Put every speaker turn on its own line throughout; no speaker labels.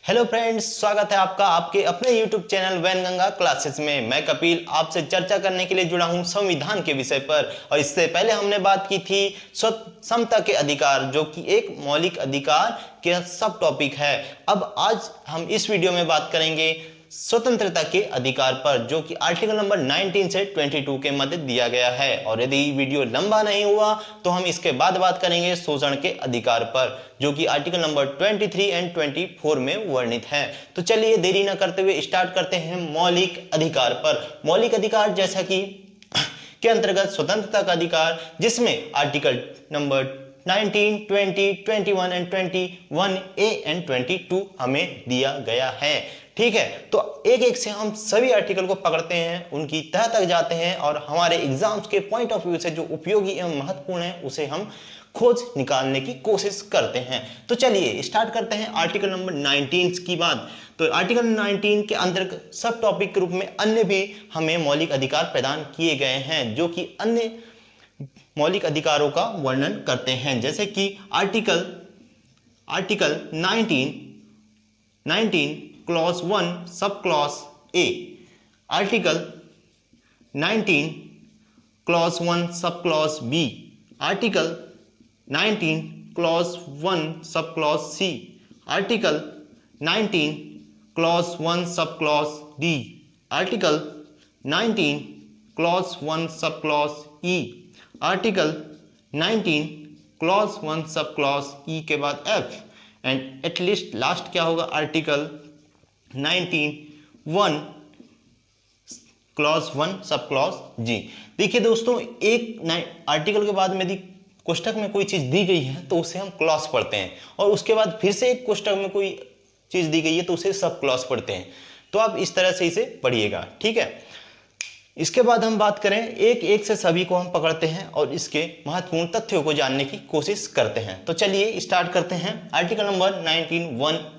Hello friends, स्वागत है आपका आपके अपने YouTube चैनल वैनगंगा क्लासेस में। मैं कपिल आपसे चर्चा करने के लिए जुड़ा हूं संविधान के विषय पर। और इससे पहले हमने बात की थी समता के अधिकार, जो कि एक मौलिक अधिकार के सब टॉपिक है। अब आज हम इस वीडियो में बात करेंगे स्वतंत्रता के अधिकार पर, जो कि आर्टिकल नंबर 19 से 22 के मध्य दिया गया है। और यदि वीडियो लंबा नहीं हुआ तो हम इसके बाद बात करेंगे शोषण के अधिकार पर, जो कि आर्टिकल नंबर 23 एंड 24 में वर्णित है। तो चलिए देरी न करते हुए स्टार्ट करते हैं मौलिक अधिकार पर। मौलिक अधिकार जैसा कि के अंतर्गत स्वतंत्रता का अधिकार, जिसमें article number 19, 20, 21 and 21A and 22 हमें दिया गया है। ठीक है, तो एक एक से हम सभी आर्टिकल को पकड़ते हैं, उनकी तह तक जाते हैं और हमारे एग्जाम्स के पॉइंट ऑफ व्यू से जो उपयोगी एवं महत्वपूर्ण है उसे हम खोज निकालने की कोशिश करते हैं। तो चलिए स्टार्ट करते हैं आर्टिकल नंबर 19 की बात। तो आर्टिकल 19 के अंतर्गत सब टॉपिक के रूप में अन्य भी हमें मौलिक अधिकार प्रदान किए गए हैं, जो कि अन्य मौलिक अधिकारों का वर्णन करते हैं। जैसे कि article 19 clause 1 sub clause A, article 19 clause 1 sub clause B, article 19 clause 1 sub clause C, article 19 clause 1 sub clause D, article 19 clause 1 sub clause E, article 19 clause 1 sub clause ई के बाद एफ, एंड एटलीस्ट लास्ट क्या होगा, article 19 clause 1 sub clause जी। देखिए दोस्तों, एक article के बाद में यदि कोष्टक में कोई चीज दी गई है तो उसे हम क्लॉज पढ़ते हैं, और उसके बाद फिर से एक कोष्टक में कोई चीज दी गई है तो उसे सब क्लॉज पढ़ते हैं। तो आप इस तरह से इसे पढ़िएगा, ठीक है। इसके बाद हम बात करें, एक एक से सभी को हम पकड़ते हैं और इसके महत्वपूर्ण तथ्यों को जानने की कोशिश करते हैं। तो चलिए स्टार्ट करते हैं आर्टिकल नंबर 19(1)A,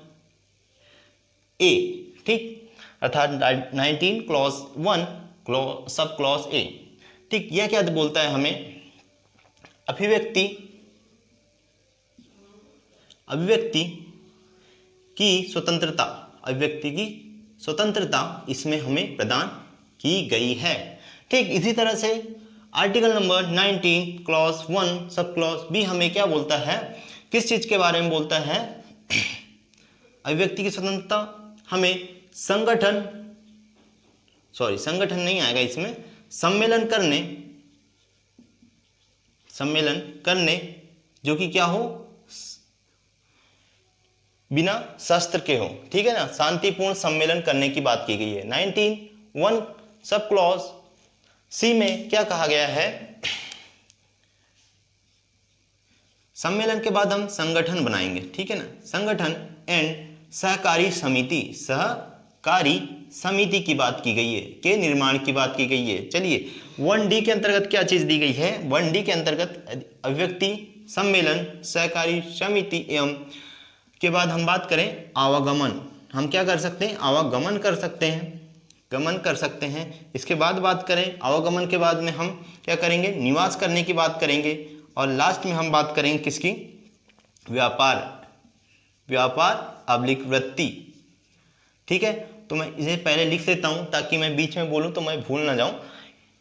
ठीक, अर्थात 19 क्लॉज 1 सब क्लॉज ए। ठीक, यह क्या बोलता है हमें, अभिव्यक्ति की स्वतंत्रता इसमें हमें प्रदान की गई है। ठीक, इसी तरह से article number 19 clause 1 sub clause B हमें क्या बोलता है, किस चीज के बारे में बोलता है, अभिव्यक्ति की स्वतंत्रता हमें संगठन नहीं आएगा इसमें, सम्मेलन करने जो कि क्या हो, बिना शस्त्र के हो, ठीक है ना, शांतिपूर्ण सम्मेलन करने की बात की गई है। 19(1) सब क्लॉज सी में क्या कहा गया है, सम्मेलन के बाद हम संगठन बनाएंगे, ठीक है ना, संगठन एंड सहकारी समिति की बात की गई है, के निर्माण की बात की गई है। चलिए 1D के अंतर्गत क्या चीज दी गई है, 1D के अंतर्गत अभिव्यक्ति, सम्मेलन, सहकारी समिति एवं के बाद हम बात करें आवागमन, हम क्या कर सकते हैं, आवागमन कर सकते हैं, इसके बाद बात करें आवागमन के बाद में हम क्या करेंगे, निवास करने की बात करेंगे, और लास्ट में हम बात करेंगे किसकी, व्यापार अब्लिक वृत्ति। ठीक है, तो मैं इसे पहले लिख देता हूं ताकि मैं बीच में बोलूं तो मैं भूल ना जाऊं।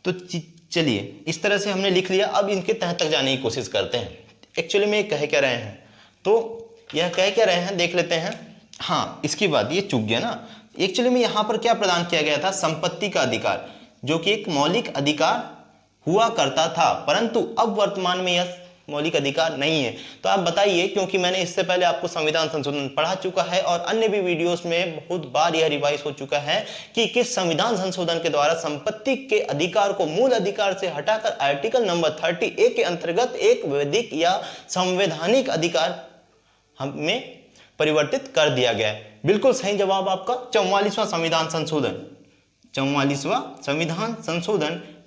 तो चलिए इस तरह से हमने लिख लिया। अब इनके तह तक जाने की कोशिश करते हैं, एक्चुअली में कह क्या रहे हैं, तो यह कह क्या रहे हैं देख लेते हैं। हाँ, इसकी बात ये चूक गया ना, एक्चुअली में यहाँ पर क्या प्रदान किया गया था, संपत्ति का अधिकार, जो कि एक मौलिक अधिकार हुआ करता था, परंतु अब वर्तमान में यह मौलिक अधिकार नहीं है। तो आप बताइए, क्योंकि मैंने इससे पहले आपको संविधान संशोधन पढ़ा चुका है और अन्य भी वीडियोस में बहुत बार यह रिवाइज हो चुका है कि किस संविधान संशोधन के द्वारा संपत्ति के अधिकार को मूल अधिकार से हटाकर आर्टिकल नंबर 30A के अंतर्गत एक वैधिक या संवैधानिक अधिकार हमें परिवर्तित कर दिया गया है। बिल्कुल सही जवाब आपका 44वां संविधान संशोधन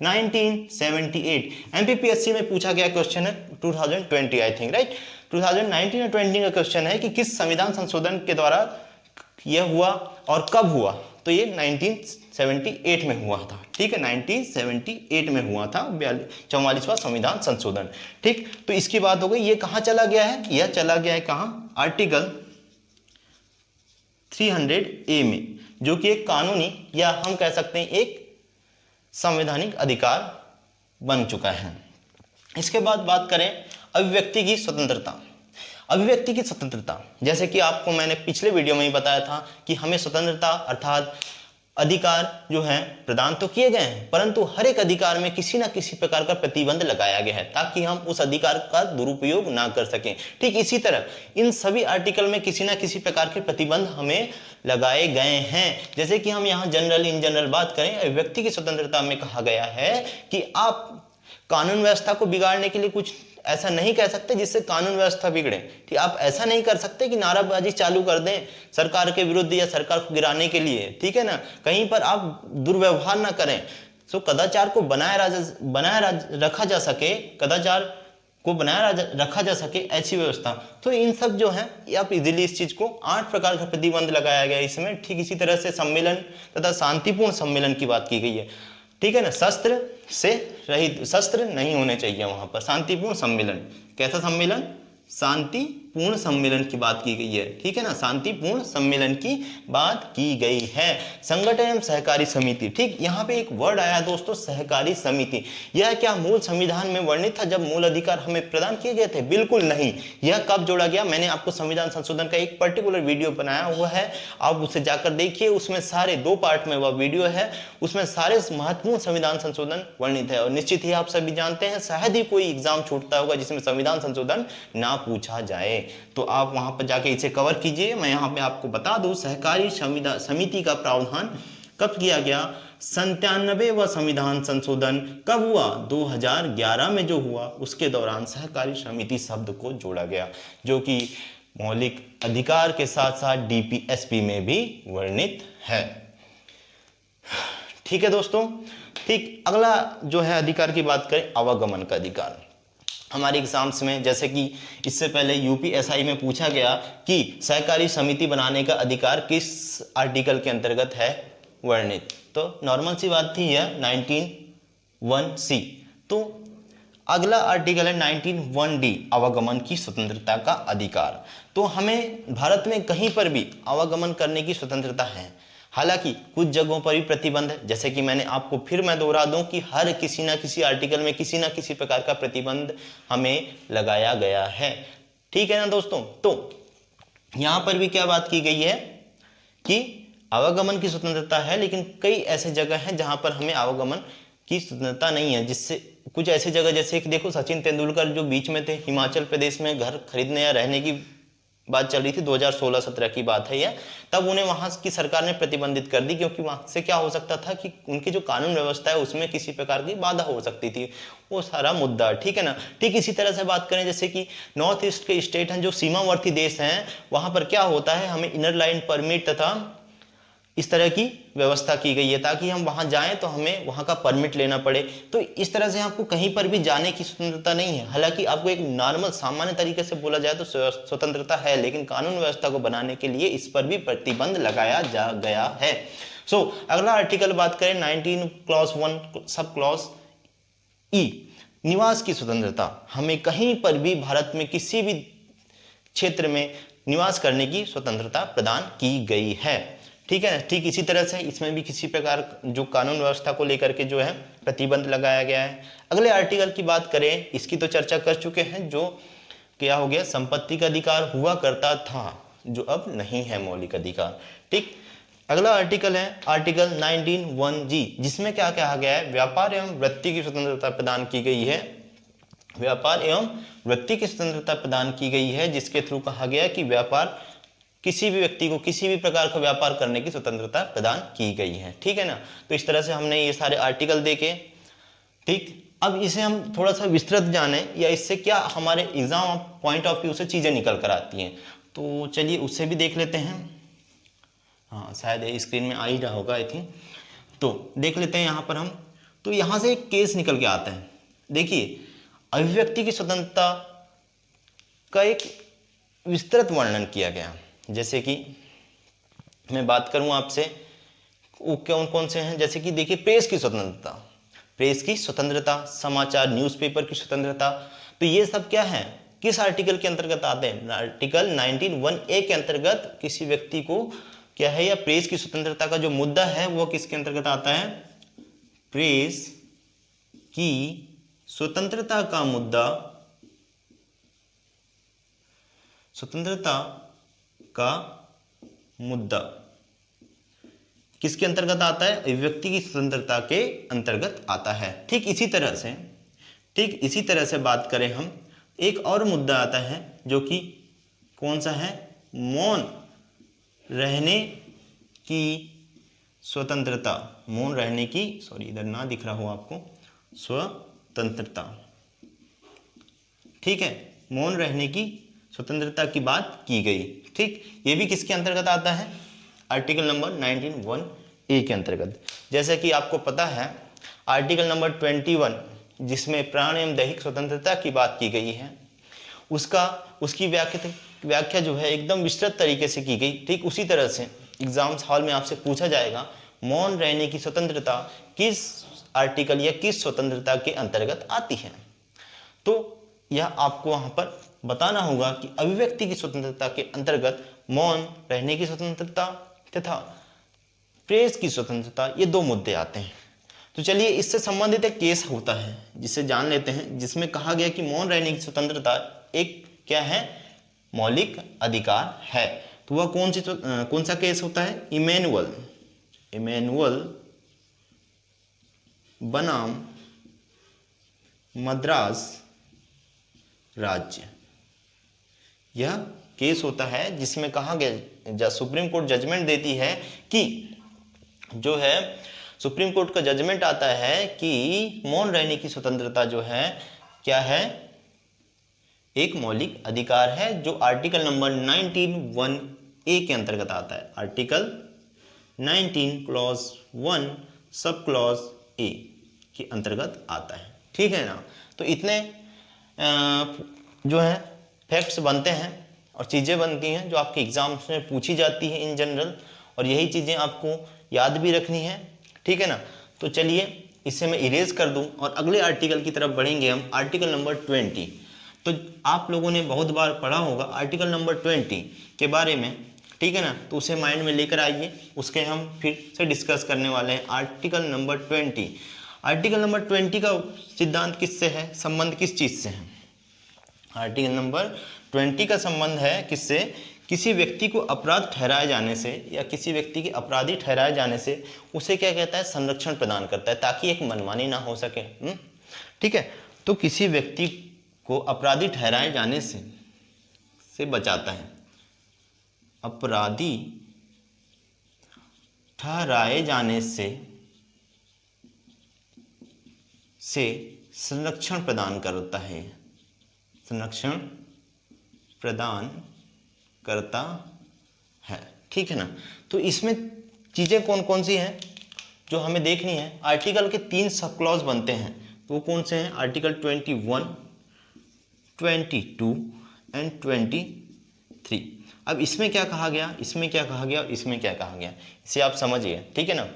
1978। एमपीपीएससी में पूछा गया क्वेश्चन है 2020 आई थिंक, राइट, 2019 और 20 का क्वेश्चन है कि किस संविधान संशोधन के द्वारा यह हुआ और कब हुआ, तो ये 1978 में हुआ था। ठीक है, 1978 में हुआ था 44वां संविधान संशोधन। ठीक, तो इसकी बात हो गई। ये कहाँ चला गया है, यह चला गया है कहाँ, आर्टिकल 300A में, जो कि एक कानूनी या हम कह सकते हैं एक संवैधानिक अधिकार बन चुका है। इसके बाद बात करें अभिव्यक्ति की स्वतंत्रता। अभिव्यक्ति की स्वतंत्रता, जैसे कि आपको मैंने पिछले वीडियो में ही बताया था कि हमें स्वतंत्रता अर्थात अधिकार जो है प्रदान तो किए गए हैं, परंतु हर एक अधिकार में किसी न किसी प्रकार का प्रतिबंध लगाया गया है ताकि हम उस अधिकार का दुरुपयोग ना कर सकें। ठीक इसी तरह इन सभी आर्टिकल में किसी न किसी प्रकार के प्रतिबंध हमें लगाए गए हैं। जैसे कि हम यहाँ इन जनरल बात करें, व्यक्ति की स्वतंत्रता में कहा गया है कि आप कानून व्यवस्था को बिगाड़ने के लिए कुछ ऐसा नहीं कह सकते जिससे कानून व्यवस्था बिगड़े। ठीक, आप ऐसा नहीं कर सकते कि नाराबाजी चालू कर दें सरकार के विरुद्ध या सरकार को गिराने के लिए, ठीक है ना। कहीं पर आप दुर्व्यवहार ना करें, तो कदाचार को रखा जा सके, कदाचार को बनाए रखा जा सके ऐसी व्यवस्था। तो इन सब जो है आप इजीली इस चीज को 8 प्रकार का प्रतिबंध लगाया गया इसमें। ठीक इसी तरह से सम्मेलन तथा शांतिपूर्ण सम्मेलन की बात की गई है, ठीक है ना। शस्त्र से रहित, शस्त्र नहीं होने चाहिए वहां पर। शांतिपूर्ण सम्मेलन, कैसा सम्मेलन? शांतिपूर्ण सम्मेलन की बात की गई है, ठीक है ना। शांतिपूर्ण सम्मेलन की बात की गई है। संगठन एवं सहकारी समिति, ठीक, यहाँ पे एक वर्ड आया दोस्तों, सहकारी समिति। यह क्या मूल संविधान में वर्णित था जब मूल अधिकार हमें प्रदान किए गए थे? बिल्कुल नहीं। यह कब जोड़ा गया? मैंने आपको संविधान संशोधन का एक पर्टिकुलर वीडियो बनाया हुआ है, आप उसे जाकर देखिए। उसमें सारे 2 पार्ट में वह वीडियो है, उसमें सारे महत्वपूर्ण संविधान संशोधन वर्णित है। और निश्चित ही आप सभी जानते हैं, शायद ही कोई एग्जाम छूटता होगा जिसमें संविधान संशोधन ना पूछा जाए, तो आप वहां पर जाके इसे कवर कीजिए। मैं यहाँ पे आपको बता दूं, सहकारी समिति का प्रावधान कब किया गया? 97वां संविधान संशोधन कब हुआ? 2011 में जो हुआ, उसके दौरान सहकारी समिति शब्द को जोड़ा गया, जो कि मौलिक अधिकार के साथ साथ डीपीएसपी में भी वर्णित है। ठीक है दोस्तों। ठीक, अगला जो है अधिकार की बात करें, आवागमन का अधिकार। हमारे एग्जाम्स में, जैसे कि इससे पहले यूपीएसआई में पूछा गया कि सहकारी समिति बनाने का अधिकार किस आर्टिकल के अंतर्गत है वर्णित, तो नॉर्मल सी बात थी यह 19(1)(c। तो अगला आर्टिकल है 19(1)(d), आवागमन की स्वतंत्रता का अधिकार। तो हमें भारत में कहीं पर भी आवागमन करने की स्वतंत्रता है। हालांकि कुछ जगहों पर भी प्रतिबंध है, जैसे कि मैं दोहरा दूं कि हर किसी ना किसी आर्टिकल में किसी ना किसी प्रकार का प्रतिबंध हमें लगाया गया है, ठीक है ना दोस्तों। तो यहां पर भी क्या बात की गई है कि आवागमन की स्वतंत्रता है, लेकिन कई ऐसे जगह हैं जहां पर हमें आवागमन की स्वतंत्रता नहीं है। जिससे कुछ ऐसी जगह, जैसे कि देखो सचिन तेंदुलकर जो बीच में थे, हिमाचल प्रदेश में घर खरीदने या रहने की बात चल रही थी, 2016-17 की बात है यह, तब उन्हें वहां की सरकार ने प्रतिबंधित कर दी, क्योंकि वहां से क्या हो सकता था कि उनकी जो कानून व्यवस्था है उसमें किसी प्रकार की बाधा हो सकती थी, वो सारा मुद्दा, ठीक है ना। ठीक इसी तरह से बात करें, जैसे कि नॉर्थ ईस्ट के स्टेट हैं जो सीमावर्ती देश हैं, वहां पर क्या होता है, हमें इनर लाइन परमिट तथा इस तरह की व्यवस्था की गई है ताकि हम वहां जाएं तो हमें वहां का परमिट लेना पड़े। तो इस तरह से आपको कहीं पर भी जाने की स्वतंत्रता नहीं है। हालांकि आपको एक नॉर्मल सामान्य तरीके से बोला जाए तो स्वतंत्रता है, लेकिन कानून व्यवस्था को बनाने के लिए इस पर भी प्रतिबंध लगाया जा गया है। अगला आर्टिकल बात करें 19(1) सब क्लॉज ई, निवास की स्वतंत्रता। हमें कहीं पर भी भारत में किसी भी क्षेत्र में निवास करने की स्वतंत्रता प्रदान की गई है, ठीक है। ठीक इसी तरह से इसमें भी किसी प्रकार जो कानून व्यवस्था को लेकर के जो है प्रतिबंध लगाया गया है। अगले आर्टिकल की बात करें, इसकी तो चर्चा कर चुके हैं, जो क्या हो गया, संपत्ति का अधिकार हुआ करता था जो अब नहीं है मौलिक अधिकार, ठीक। अगला आर्टिकल है आर्टिकल 19(1)(g), जिसमें क्या कहा गया है, व्यापार एवं वृत्ति की स्वतंत्रता प्रदान की गई है। व्यापार एवं वृत्ति की स्वतंत्रता प्रदान की गई है, जिसके थ्रू कहा गया कि व्यापार, किसी भी व्यक्ति को किसी भी प्रकार का व्यापार करने की स्वतंत्रता प्रदान की गई है, ठीक है ना। तो इस तरह से हमने ये सारे आर्टिकल देखे, ठीक। अब इसे हम थोड़ा सा विस्तृत जाने, या इससे क्या हमारे एग्जाम पॉइंट ऑफ व्यू से चीजें निकल कर आती हैं, तो चलिए उससे भी देख लेते हैं। हाँ, शायद स्क्रीन में आ ही रहा होगा आई थिंक, तो देख लेते हैं यहाँ पर हम। तो यहाँ से एक केस निकल के आता है। देखिए, अभिव्यक्ति की स्वतंत्रता का एक विस्तृत वर्णन किया गया। जैसे कि मैं बात करूं आपसे, वो कौन कौन से हैं, जैसे कि देखिए, प्रेस की स्वतंत्रता, प्रेस की स्वतंत्रता, समाचार न्यूज़पेपर की स्वतंत्रता। तो ये सब क्या है, किस आर्टिकल के अंतर्गत आते हैं? आर्टिकल 19(1)(a) के अंतर्गत किसी व्यक्ति को क्या है, या प्रेस की स्वतंत्रता का जो मुद्दा है वो किसके अंतर्गत आता है, प्रेस की स्वतंत्रता का मुद्दा, स्वतंत्रता का मुद्दा किसके अंतर्गत आता है, अभिव्यक्ति की स्वतंत्रता के अंतर्गत आता है। ठीक इसी तरह से बात करें हम, एक और मुद्दा आता है जो कि कौन सा है, मौन रहने की स्वतंत्रता, मौन रहने की, सॉरी इधर ना दिख रहा हो आपको, स्वतंत्रता। ठीक है, मौन रहने की स्वतंत्रता की बात की गई। ठीक, ये भी किसके अंतर्गत आता है, आर्टिकल नंबर 19(1)(a) के अंतर्गत। जैसे कि आपको पता है आर्टिकल नंबर 21 जिसमें प्राण एवं दैहिक स्वतंत्रता की बात की गई है, उसकी व्याख्या जो है एकदम विस्तृत तरीके से की गई। ठीक उसी तरह से एग्जाम्स हॉल में आपसे पूछा जाएगा मौन रहने की स्वतंत्रता किस आर्टिकल या किस स्वतंत्रता के अंतर्गत आती है, तो यह आपको वहां पर बताना होगा कि अभिव्यक्ति की स्वतंत्रता के अंतर्गत मौन रहने की स्वतंत्रता तथा प्रेस की स्वतंत्रता, ये दो मुद्दे आते हैं। तो चलिए इससे संबंधित एक केस होता है जिसे जान लेते हैं, जिसमें कहा गया कि मौन रहने की स्वतंत्रता एक क्या है, मौलिक अधिकार है। तो वह कौन सा केस होता है, इमैनुअल बनाम मद्रास राज्य, यह केस होता है जिसमें कहा गया, सुप्रीम कोर्ट जजमेंट देती है कि जो है सुप्रीम कोर्ट का जजमेंट आता है कि मौन रहने की स्वतंत्रता जो है क्या है, एक मौलिक अधिकार है, जो आर्टिकल नंबर 19(1)(a) के अंतर्गत आता है। Article 19 clause 1 sub clause A के अंतर्गत आता है। ठीक है ना, तो इतने जो है फैक्ट्स बनते हैं और चीज़ें बनती हैं जो आपके एग्जाम्स में पूछी जाती है इन जनरल, और यही चीज़ें आपको याद भी रखनी है। ठीक है ना, तो चलिए इसे मैं इरेज कर दूं और अगले आर्टिकल की तरफ बढ़ेंगे हम, आर्टिकल नंबर 20। तो आप लोगों ने बहुत बार पढ़ा होगा आर्टिकल नंबर 20 के बारे में, ठीक है ना, तो उसे माइंड में लेकर आइए, उसके हम फिर से डिस्कस करने वाले हैं। आर्टिकल नंबर 20, आर्टिकल नंबर 20 का सिद्धांत किससे है, संबंध किस चीज़ से है, आर्टिकल नंबर 20 का संबंध है किससे, किसी व्यक्ति को अपराध ठहराए जाने से या किसी व्यक्ति के अपराधी ठहराए जाने से उसे क्या कहता है, संरक्षण प्रदान करता है, ताकि एक मनमानी ना हो सके। ठीक है, तो किसी व्यक्ति को अपराधी ठहराए जाने से बचाता है, अपराधी ठहराए जाने से संरक्षण प्रदान करता है, संरक्षण प्रदान करता है। ठीक है ना, तो इसमें चीज़ें कौन कौन सी हैं जो हमें देखनी है। आर्टिकल के 3 सब क्लॉज बनते हैं, तो वो कौन से हैं, आर्टिकल 21, 22 एंड 23। अब इसमें क्या कहा गया, इसमें क्या कहा गया, इसमें क्या कहा गया, इसे आप समझिए। ठीक है ना,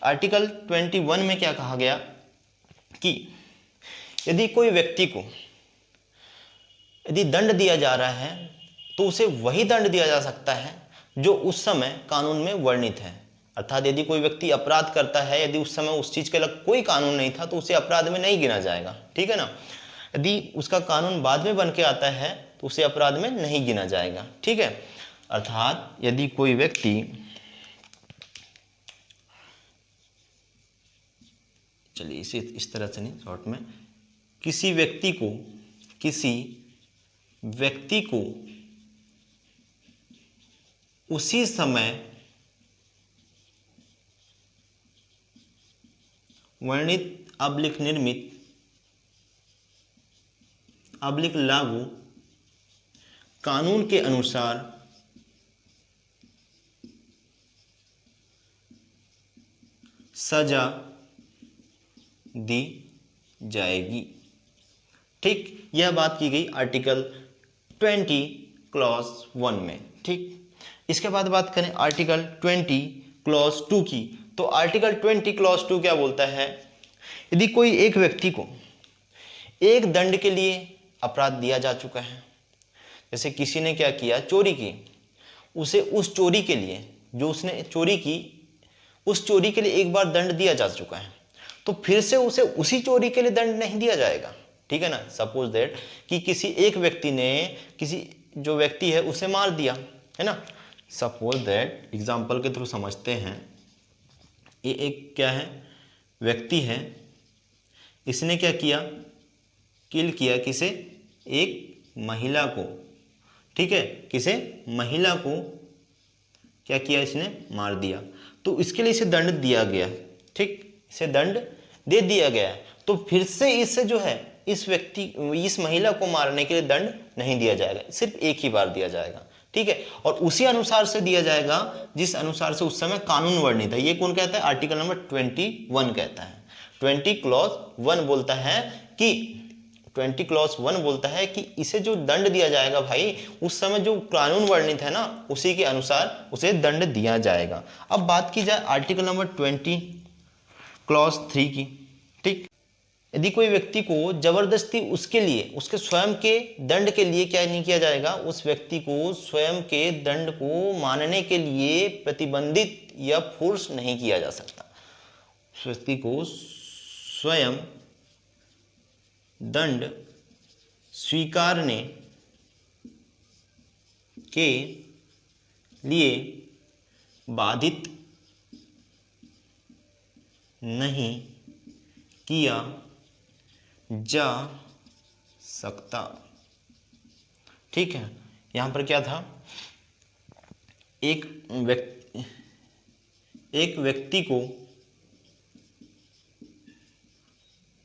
आर्टिकल 21 में क्या कहा गया कि यदि कोई व्यक्ति को यदि दंड दिया जा रहा है तो उसे वही दंड दिया जा सकता है जो उस समय कानून में वर्णित है। अर्थात यदि कोई व्यक्ति अपराध करता है, यदि उस समय उस चीज़ के अलग कोई कानून नहीं था तो उसे अपराध में नहीं गिना जाएगा। ठीक है ना, यदि उसका कानून बाद में बन के आता है तो उसे अपराध में नहीं गिना जाएगा। ठीक है, अर्थात यदि कोई व्यक्ति, चलिए इसे इस तरह से नहीं, शॉर्ट में, किसी व्यक्ति को उसी समय वर्णित अब्लिक निर्मित अब्लिक लागू कानून के अनुसार सजा दी जाएगी। ठीक, यह बात की गई आर्टिकल 20 क्लॉज 1 में। ठीक, इसके बाद बात करें आर्टिकल 20 क्लॉज 2 की, तो आर्टिकल 20 क्लॉज 2 क्या बोलता है, यदि कोई एक व्यक्ति को एक दंड के लिए अपराध दिया जा चुका है, जैसे किसी ने क्या किया, चोरी की, उसे उस चोरी के लिए जो उसने चोरी की, उस चोरी के लिए एक बार दंड दिया जा चुका है, तो फिर से उसे उसी चोरी के लिए दंड नहीं दिया जाएगा, ठीक है ना। सपोज दैट कि किसी एक व्यक्ति ने किसी जो व्यक्ति है उसे मार दिया, है ना। सपोज दैट एग्जाम्पल के थ्रू समझते हैं, ये एक क्या है, व्यक्ति है, इसने क्या किया, किल किया किसे, एक महिला को, ठीक है, किसे, महिला को क्या किया, इसने मार दिया, तो इसके लिए इसे दंड दिया गया, ठीक, इसे दंड दे दिया गया। तो फिर से इससे जो है इस व्यक्ति, इस महिला को मारने के लिए दंड नहीं दिया जाएगा, सिर्फ एक ही बार दिया जाएगा, ठीक है। और उसी अनुसार से दिया जाएगा जिस अनुसार से उस समय कानून वर्णित है। ये कौन कहता है, आर्टिकल नंबर 21 कहता है। 20 क्लॉज 1 बोलता है कि 20 क्लॉज 1 बोलता है कि इसे जो दंड दिया जाएगा भाई, उस समय जो कानून वर्णित है ना, उसी के अनुसार उसे दंड दिया जाएगा। अब बात की जाए आर्टिकल नंबर 20 क्लॉज 3 की, ठीक। यदि कोई व्यक्ति को जबरदस्ती उसके लिए, उसके स्वयं के दंड के लिए क्या नहीं किया जाएगा, उस व्यक्ति को स्वयं के दंड को मानने के लिए प्रतिबंधित या फोर्स नहीं किया जा सकता। उस व्यक्ति को स्वयं दंड स्वीकारने के लिए बाधित नहीं किया जा सकता, ठीक है। यहां पर क्या था, एक व्यक्ति को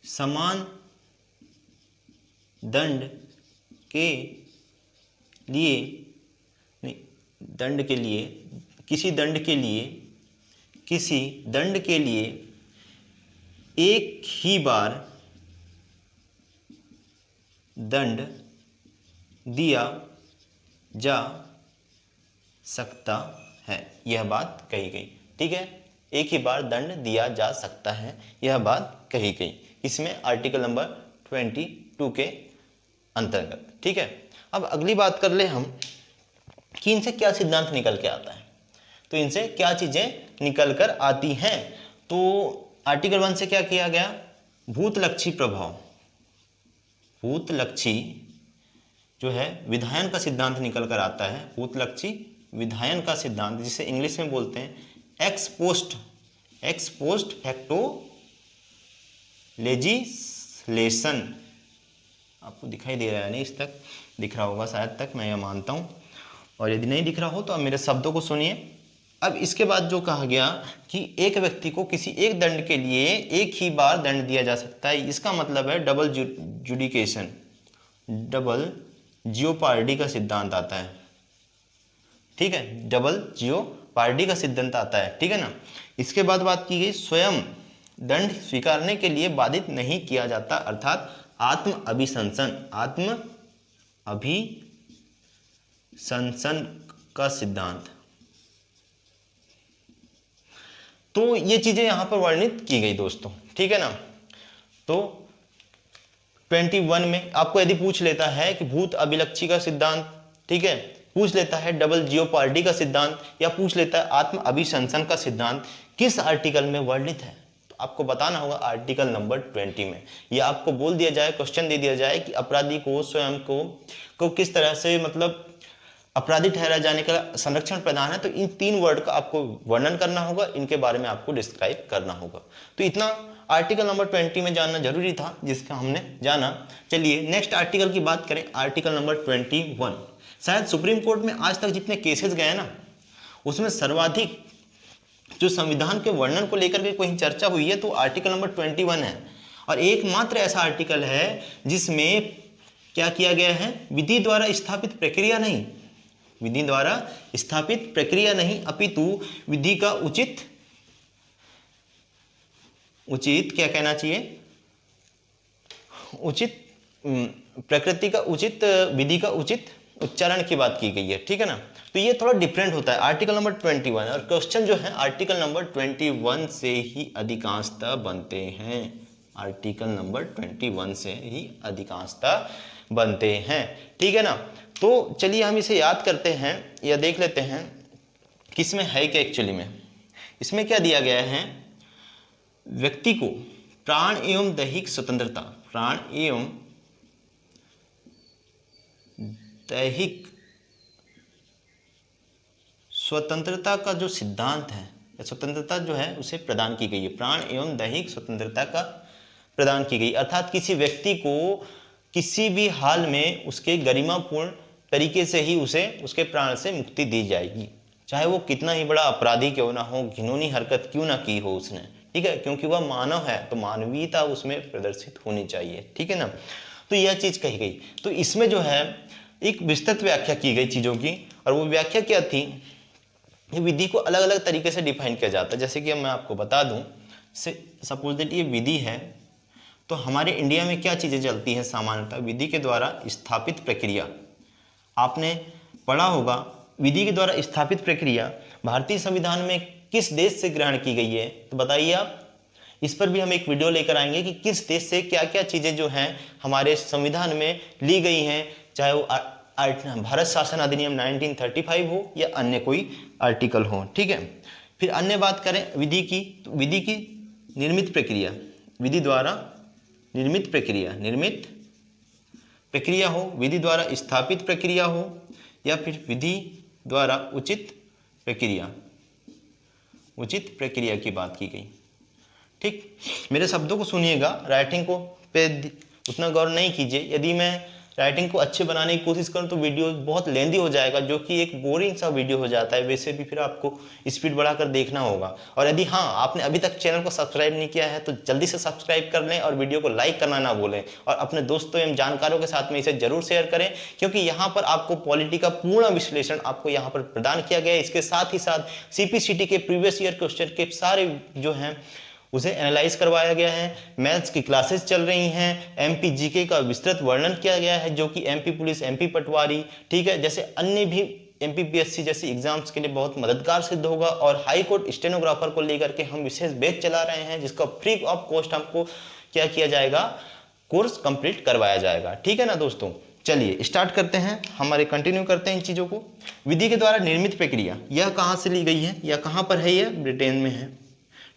समान दंड के लिए, नहीं, दंड के लिए, किसी दंड के लिए एक ही बार दंड दिया जा सकता है, यह बात कही गई, ठीक है। एक ही बार दंड दिया जा सकता है, यह बात कही गई इसमें आर्टिकल नंबर 22 के अंतर्गत, ठीक है। अब अगली बात कर ले हम कि इनसे क्या सिद्धांत निकल के आता है, तो इनसे क्या चीजें निकल कर आती हैं। तो आर्टिकल 1 से क्या किया गया, भूतलक्षी प्रभाव, भूतलक्षी जो है विधायन का सिद्धांत निकल कर आता है, भूतलक्षी विधायन का सिद्धांत, जिसे इंग्लिश में बोलते हैं एक्स पोस्ट फैक्टो लेजिस्लेशन। आपको दिखाई दे रहा है नहीं, इस तक दिख रहा होगा शायद तक, मैं यह मानता हूं, और यदि नहीं दिख रहा हो तो आप मेरे शब्दों को सुनिए। अब इसके बाद जो कहा गया कि एक व्यक्ति को किसी एक दंड के लिए एक ही बार दंड दिया जा सकता है, इसका मतलब है डबल जुडिकेशन, डबल जियोपार्डी का सिद्धांत आता है, ठीक है, डबल जियोपार्डी का सिद्धांत आता है, ठीक है ना। इसके बाद बात की गई स्वयं दंड स्वीकारने के लिए बाधित नहीं किया जाता, अर्थात आत्म अभिसंसन का सिद्धांत। तो ये चीजें यहां पर वर्णित की गई दोस्तों, ठीक है ना। तो 21 में आपको यदि पूछ लेता है कि भूत अभिलक्षी का सिद्धांत, ठीक है, पूछ लेता है डबल जियोपार्डी का सिद्धांत, या पूछ लेता है आत्म अभिसंसन का सिद्धांत, किस आर्टिकल में वर्णित है, तो आपको बताना होगा आर्टिकल नंबर 20 में। या आपको बोल दिया जाए, क्वेश्चन दे दिया जाए कि अपराधी को स्वयं को किस तरह से मतलब अपराधी ठहराए जाने का संरक्षण प्रदान है, तो इन 3 वर्ड का आपको वर्णन करना होगा, इनके बारे में आपको डिस्क्राइब करना होगा। तो इतना आर्टिकल नंबर 20 में जानना जरूरी था, जिसका हमने जाना। चलिए नेक्स्ट आर्टिकल की बात करें, आर्टिकल नंबर 21। शायद सुप्रीम कोर्ट में आज तक जितने केसेस गए ना, उसमें सर्वाधिक जो संविधान के वर्णन को लेकर के कोई चर्चा हुई है तो आर्टिकल नंबर 21 है। और एकमात्र ऐसा आर्टिकल है जिसमें क्या किया गया है, विधि द्वारा स्थापित प्रक्रिया नहीं, विधि द्वारा स्थापित प्रक्रिया नहीं, अपितु विधि का उचित क्या कहना चाहिए, उचित प्रकृति का उचित, विधि का उचित उच्चारण की बात की गई है, ठीक है ना। तो ये थोड़ा डिफरेंट होता है आर्टिकल नंबर 21, और क्वेश्चन जो है आर्टिकल नंबर 21 से ही अधिकांशतः बनते हैं, आर्टिकल नंबर 21 से ही अधिकांशतः बनते हैं, ठीक है ना। तो चलिए हम इसे याद करते हैं या देख लेते हैं किस में है क्या एक्चुअली में, इसमें क्या दिया गया है, व्यक्ति को प्राण एवं दैहिक स्वतंत्रता, प्राण एवं दैहिक स्वतंत्रता का जो सिद्धांत है, स्वतंत्रता जो है उसे प्रदान की गई है, प्राण एवं दैहिक स्वतंत्रता का प्रदान की गई, अर्थात किसी व्यक्ति को किसी भी हाल में उसके गरिमापूर्ण तरीके से ही उसे उसके प्राण से मुक्ति दी जाएगी, चाहे वो कितना ही बड़ा अपराधी क्यों ना हो, घिनौनी हरकत क्यों ना की हो उसने, ठीक है, क्योंकि वह मानव है तो मानवीयता उसमें प्रदर्शित होनी चाहिए, ठीक है ना। तो यह चीज कही गई। तो इसमें जो है एक विस्तृत व्याख्या की गई चीजों की, और वो व्याख्या क्या थी, ये विधि को अलग अलग तरीके से डिफाइन किया जाता है। जैसे कि मैं आपको बता दूं, सपोज दैट ये विधि है, तो हमारे इंडिया में क्या चीजें चलती हैं सामान्यतः, विधि के द्वारा स्थापित प्रक्रिया, आपने पढ़ा होगा विधि के द्वारा स्थापित प्रक्रिया भारतीय संविधान में किस देश से ग्रहण की गई है, तो बताइए आप। इस पर भी हम एक वीडियो लेकर आएंगे कि किस देश से क्या क्या चीजें जो हैं हमारे संविधान में ली गई हैं, चाहे वो भारत शासन अधिनियम 1935 हो या अन्य कोई आर्टिकल हो, ठीक है। फिर अन्य बात करें विधि की, तो विधि की निर्मित प्रक्रिया, विधि द्वारा निर्मित प्रक्रिया हो, विधि द्वारा स्थापित प्रक्रिया हो, या फिर विधि द्वारा उचित प्रक्रिया की बात की गई, ठीक। मेरे शब्दों को सुनिएगा, राइटिंग को पे उतना गौर नहीं कीजिए। यदि मैं राइटिंग को अच्छे बनाने की कोशिश करूं तो वीडियो बहुत लेंदी हो जाएगा, जो कि एक बोरिंग सा वीडियो हो जाता है। वैसे भी फिर आपको स्पीड बढ़ाकर देखना होगा। और यदि हाँ आपने अभी तक चैनल को सब्सक्राइब नहीं किया है तो जल्दी से सब्सक्राइब कर लें और वीडियो को लाइक करना ना भूलें, और अपने दोस्तों एवं जानकारों के साथ में इसे जरूर शेयर करें, क्योंकि यहाँ पर आपको पॉलिटी का पूर्ण विश्लेषण आपको यहाँ पर प्रदान किया गया है। इसके साथ ही साथ CPCT के प्रीवियस ईयर क्वेश्चन के सारे जो हैं उसे एनालाइज करवाया गया है। मैथ्स की क्लासेस चल रही हैं, MP GK का विस्तृत वर्णन किया गया है, जो कि MP पुलिस, MP पटवारी, ठीक है, जैसे अन्य भी MPPSC जैसी एग्जाम्स के लिए बहुत मददगार सिद्ध होगा। और हाई कोर्ट स्टेनोग्राफर को लेकर के हम विशेष बैच चला रहे हैं, जिसका फ्री ऑफ कॉस्ट हमको क्या किया जाएगा, कोर्स कंप्लीट करवाया जाएगा, ठीक है ना दोस्तों। चलिए स्टार्ट करते हैं, हमारे कंटिन्यू करते हैं इन चीज़ों को। विधि के द्वारा निर्मित प्रक्रिया, यह कहाँ से ली गई है या कहाँ पर है, यह ब्रिटेन में है,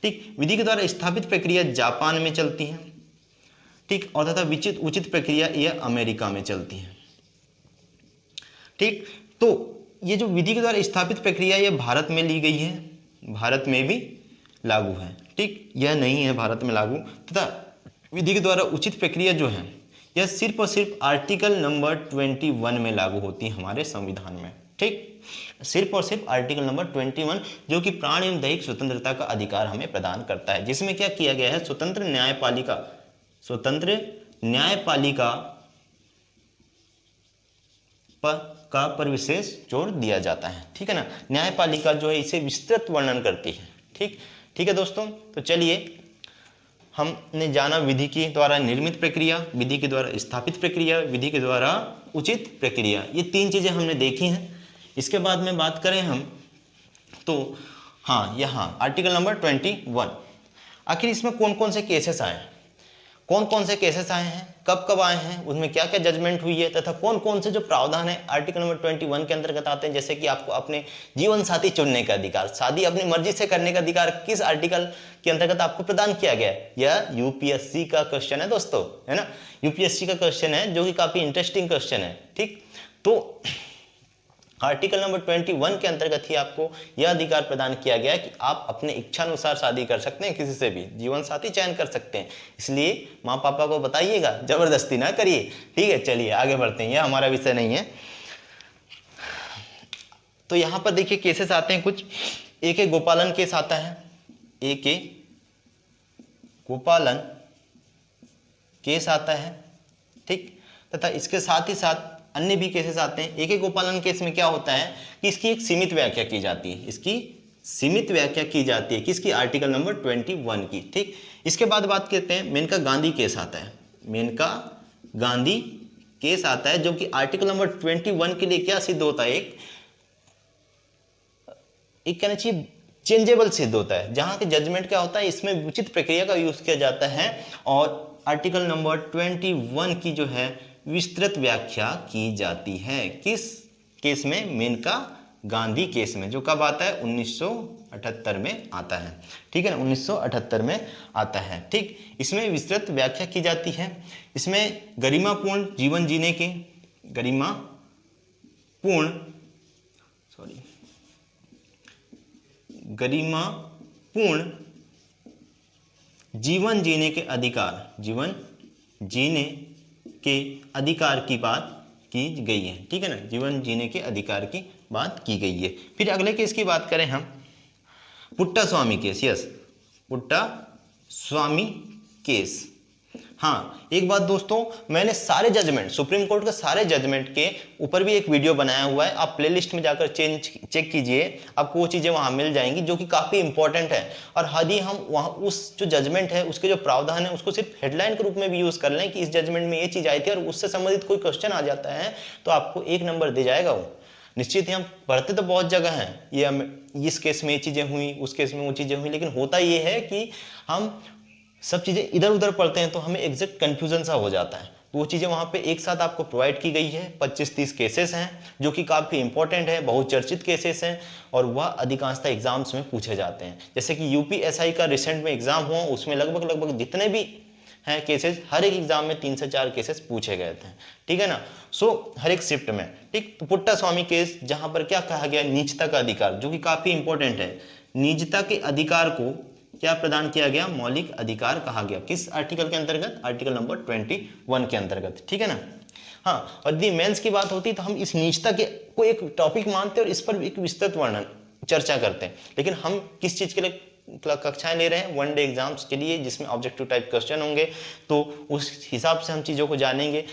ठीक। विधि के द्वारा स्थापित प्रक्रिया जापान में चलती है, ठीक, और तथा उचित प्रक्रिया यह अमेरिका में चलती है, ठीक। तो ये जो विधि के द्वारा स्थापित प्रक्रिया यह भारत में ली गई है, भारत में भी लागू है, ठीक, यह नहीं है भारत में लागू। तथा विधि के द्वारा उचित प्रक्रिया जो है यह सिर्फ और सिर्फ आर्टिकल नंबर 21 में लागू होती है हमारे संविधान में, ठीक, सिर्फ और सिर्फ आर्टिकल नंबर 21, जो कि प्राण एवं दैहिक स्वतंत्रता का अधिकार हमें प्रदान करता है, जिसमें क्या किया गया है, स्वतंत्र न्यायपालिका पर विशेष जोर दिया जाता है, ठीक है ना। न्यायपालिका जो है इसे विस्तृत वर्णन करती है, ठीक है दोस्तों। तो चलिए हमने जाना विधि के द्वारा निर्मित प्रक्रिया, विधि के द्वारा स्थापित प्रक्रिया, विधि के द्वारा उचित प्रक्रिया, ये तीन चीजें हमने देखी हैं। इसके बाद में बात करें हम तो हाँ, यहाँ आर्टिकल नंबर 21, आखिर इसमें कौन कौन से केसेस आए हैं, कब कब आए हैं, उनमें क्या क्या जजमेंट हुई है, तथा कौन कौन से जो प्रावधान है आर्टिकल नंबर 21 के अंतर्गत आते हैं। जैसे कि आपको अपने जीवन साथी चुनने का अधिकार, शादी अपनी मर्जी से करने का अधिकार किस आर्टिकल के अंतर्गत आपको प्रदान किया गया है। यह UPSC का क्वेश्चन है दोस्तों, है ना, UPSC का क्वेश्चन है, जो कि काफी इंटरेस्टिंग क्वेश्चन है, ठीक। तो आर्टिकल नंबर 21 के अंतर्गत ही आपको यह अधिकार प्रदान किया गया है कि आप अपने इच्छानुसार शादी कर सकते हैं, किसी से भी जीवन साथी चयन कर सकते हैं। इसलिए माँ पापा को बताइएगा, जबरदस्ती ना करिए, ठीक है। चलिए आगे बढ़ते हैं, यह हमारा विषय नहीं है। तो यहाँ पर देखिए केसेस आते हैं कुछ। AK गोपालन केस आता है, AK गोपालन केस आता है, ठीक, तथा इसके साथ ही साथ अन्य भी केसेस आते हैं। AK गोपालन केस में क्या होता है कि इसकी एक सीमित व्याख्या की जाती है, किसकी, आर्टिकल नंबर 21 की, ठीक। इसके बाद बात करते हैं मेनका गांधी केस आता है, जो कि आर्टिकल नंबर 21 के लिए क्या सिद्ध होता है, एक कहना चाहिए चेंजेबल सिद्ध होता है, जहां के जजमेंट क्या होता है, इसमें उचित प्रक्रिया का यूज किया जाता है। और आर्टिकल नंबर 21 की जो है विस्तृत व्याख्या की जाती है, किस केस में, मेनका गांधी केस में, जो कब आता है 1978 में आता है, ठीक है ना, 1978 में आता है। ठीक, इसमें विस्तृत व्याख्या की जाती है। इसमें गरिमापूर्ण जीवन जीने के, गरिमापूर्ण जीवन जीने के अधिकार, जीवन जीने के अधिकार की बात की गई है, ठीक है ना, जीवन जीने के अधिकार की बात की गई है। फिर अगले केस की बात करें हम, पुट्टा Swamy case. Yes, पुट्टा Swamy case. हाँ, एक बात दोस्तों, मैंने सारे जजमेंट, सुप्रीम कोर्ट के सारे जजमेंट के ऊपर भी एक वीडियो बनाया हुआ है, आप प्लेलिस्ट में जाकर चेक कीजिए, आपको वो चीज़ें वहाँ मिल जाएंगी जो कि काफ़ी इंपॉर्टेंट है। और यदि हम वहाँ उस जो जजमेंट है उसके जो प्रावधान है उसको सिर्फ हेडलाइन के रूप में भी यूज़ कर लें कि इस जजमेंट में ये चीज़ आई थी और उससे संबंधित कोई क्वेश्चन आ जाता है तो आपको 1 नंबर दे जाएगा वो। निश्चित ही हम पढ़ते तो बहुत जगह हैं, ये इस केस में ये चीज़ें हुई, उस केस में वो चीज़ें हुई, लेकिन होता ये है कि हम सब चीज़ें इधर उधर पढ़ते हैं तो हमें एग्जैक्ट कन्फ्यूजन सा हो जाता है। तो वो चीज़ें वहाँ पे एक साथ आपको प्रोवाइड की गई है। 25-30 केसेस हैं जो कि काफ़ी इंपॉर्टेंट है, बहुत चर्चित केसेस हैं और वह अधिकांशतः एग्जाम्स में पूछे जाते हैं। जैसे कि यूपीएसआई का रिसेंट में एग्जाम हुआ, उसमें लगभग जितने भी हैं केसेस, हर एक एग्जाम में 3 से 4 केसेस पूछे गए थे, ठीक है ना। सो हर एक शिफ्ट में, ठीक। तो पुट्टा स्वामी केस, जहाँ पर क्या कहा गया, निजता का अधिकार, जो कि काफ़ी इंपॉर्टेंट है। निजता के अधिकार को क्या प्रदान किया गया, मौलिक अधिकार कहा गया। किस आर्टिकल के अंतर्गत, आर्टिकल नंबर 21 के अंतर्गत, ठीक है ना। हाँ, और यदि मेंस की बात होती है तो हम इस निजता के को एक टॉपिक मानते हैं और इस पर एक विस्तृत वर्णन चर्चा करते हैं। लेकिन हम किस चीज़ के लिए कक्षाएं ले रहे हैं, 1 डे एग्जाम्स के लिए, जिसमें ऑब्जेक्टिव टाइप क्वेश्चन होंगे, तो उस हिसाब से हम चीज़ों को जानेंगे।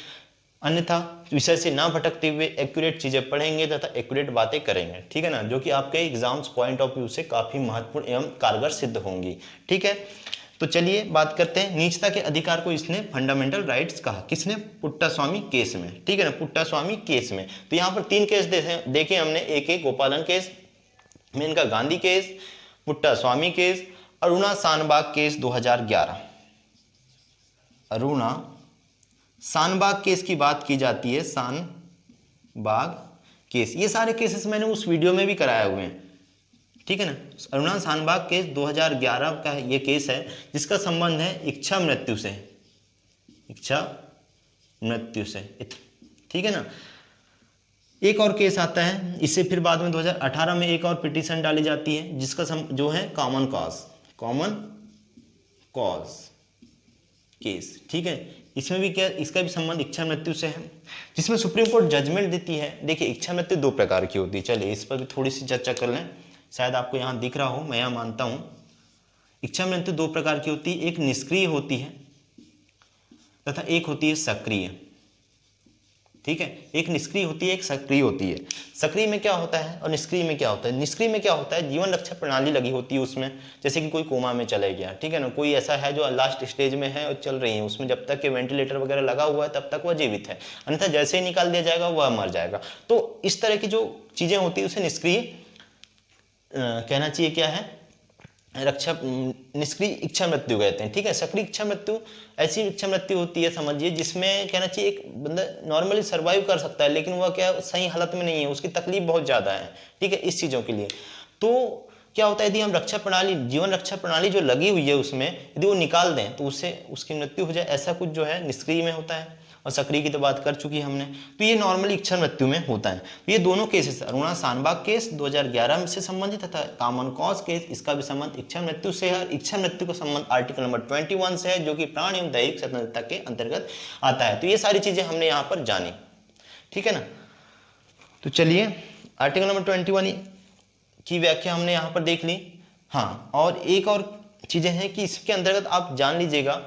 अन्यथा विषय से ना भटकते हुए एक्यूरेट चीज़ें पढ़ेंगे तथा एक्यूरेट बातें करेंगे, ठीक है ना, जो कि आपके एग्जाम्स पॉइंट ऑफ व्यू से काफ़ी महत्वपूर्ण एवं कारगर सिद्ध होंगी, ठीक है। तो चलिए बात करते हैं, निजता के अधिकार को इसने फंडामेंटल राइट्स कहा, किसने, पुट्टा स्वामी केस में, ठीक है ना, पुट्टा स्वामी केस में। तो यहाँ पर 3 केस देखे हमने, एक Gopalan case, Maneka Gandhi case, Putta Swamy case, Aruna Shanbaug case 2011। Aruna Shanbaug case की बात की जाती है, शानबाग केस, ये सारे केसेस मैंने उस वीडियो में भी कराए हुए हैं, ठीक है ना। अरुणा शानबाग केस 2011 का ये केस है जिसका संबंध है इच्छा मृत्यु से, ठीक है ना। एक और केस आता है, इससे फिर बाद में 2018 में एक और पिटीशन डाली जाती है जिसका जो है कॉमन कॉज केस, ठीक है। इसमें भी क्या, इसका भी संबंध इच्छा मृत्यु से है, जिसमें सुप्रीम कोर्ट जजमेंट देती है। देखिए, इच्छा मृत्यु 2 प्रकार की होती है, चलिए इस पर भी थोड़ी सी चर्चा कर लें, शायद आपको यहाँ दिख रहा हो, मैं यहाँ मानता हूँ। इच्छा मृत्यु 2 प्रकार की होती है, एक निष्क्रिय होती है तथा एक होती है सक्रिय, ठीक है। एक निष्क्रिय होती है, एक सक्रिय होती है। सक्रिय में क्या होता है और निष्क्रिय में क्या होता है, निष्क्रिय में क्या होता है, जीवन रक्षा प्रणाली लगी होती है उसमें, जैसे कि कोई कोमा में चले गया, ठीक है ना, कोई ऐसा है जो लास्ट स्टेज में है और चल रही है, उसमें जब तक कि वेंटिलेटर वगैरह लगा हुआ है तब तक वह जीवित है, अन्यथा जैसे ही निकाल दिया जाएगा वह मर जाएगा। तो इस तरह की जो चीज़ें होती है उसे निष्क्रिय कहना चाहिए, क्या है, निष्क्रिय इच्छा मृत्यु कहते हैं, ठीक है। सक्रिय इच्छा मृत्यु ऐसी इच्छा मृत्यु होती है, समझिए, जिसमें कहना चाहिए एक बंदा नॉर्मली सर्वाइव कर सकता है, लेकिन वह क्या सही हालत में नहीं है, उसकी तकलीफ बहुत ज़्यादा है, ठीक है, इस चीज़ों के लिए। तो क्या होता है, यदि हम रक्षा प्रणाली, जीवन रक्षा प्रणाली जो लगी हुई है उसमें यदि वो निकाल दें तो उससे उसकी मृत्यु हो जाए, ऐसा कुछ जो है निष्क्रिय में होता है। और सक्रिय की तो बात कर चुकी हमने, तो ये नॉर्मली इच्छा मृत्यु में होता है। तो ये दोनों केसेस, अरुणा शानबाग केस 2011 से संबंधित तथा कॉमन कॉज केस, इसका भी संबंध इच्छा मृत्यु से है। इच्छा मृत्यु का संबंध आर्टिकल नंबर 21 से है, जो कि प्राण एवं दैहिक स्वतंत्रता के अंतर्गत आता है। तो ये सारी चीजें हमने यहाँ पर जानी, ठीक है ना। तो चलिए, आर्टिकल नंबर 21 की व्याख्या हमने यहाँ पर देख ली। हाँ, और एक और चीजें हैं कि इसके अंतर्गत आप जान लीजिएगा।